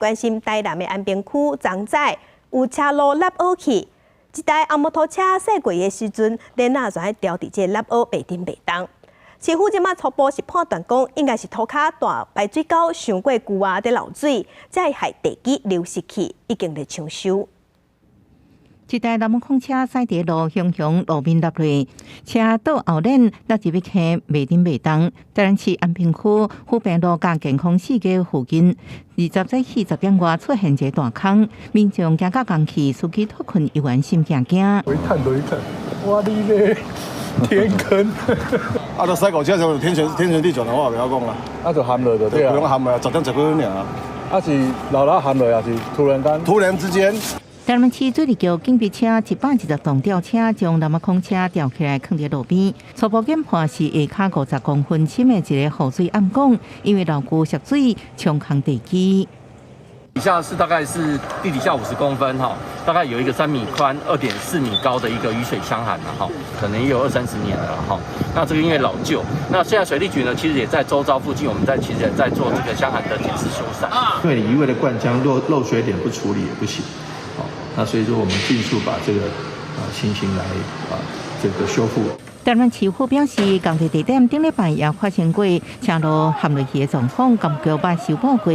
关心台南的安平区昨早有车路凹凹去，一台红摩托车驶过的时阵，连仔就喺掉伫这凹凹袂顶袂动。市府即马初步是判断讲，应该是涂骹大排水沟上过旧啊，在漏水，才会害地基流失去，已经在抢修。一台南门空车驶伫路向路面落落，车倒后轮落入去坑袂顶袂动。台南市安平区富平路甲健康世界附近，20早起10点外出现一个大坑，民众行到工去，司机脱困一完心惊惊。我一看，哇你嘞，天坑！啊，都驶过车就天旋地转的话，不要讲啦。啊，就陷落就对啊。不用陷落，10点10分尔。啊是老陷落，也是突然之间。台南市水利局警备车110吨吊车将南门空车吊起来，放伫路边。初步检判是下骹50公分深的一个雨水暗管，因为老旧涉水冲空地基。底下是大概是地底下50公分哈，大概有一个3米宽、2.4米高的一个雨水箱涵了哈，可能也有20-30年了哈。那这个因为老旧，那现在水利局呢，其实也在周遭附近，我们其实也在做这个箱涵的检视修缮。因为你一味的灌浆漏水点不处理也不行。那所以说，我们尽速把这个情形来这个修复。台南市府表示，工地地点顶礼拜也发生过车路陷落去的状况，感觉把修补过。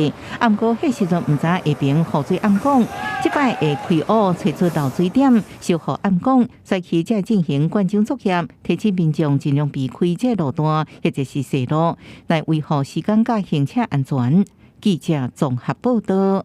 不过迄时阵唔知下边雨水暗管，即摆会开挖找出漏水点，修复暗管，再起再进行灌浆作业，提醒民众尽量避开这路段或者是细路，来维护时间甲行车安全。记者综合报道。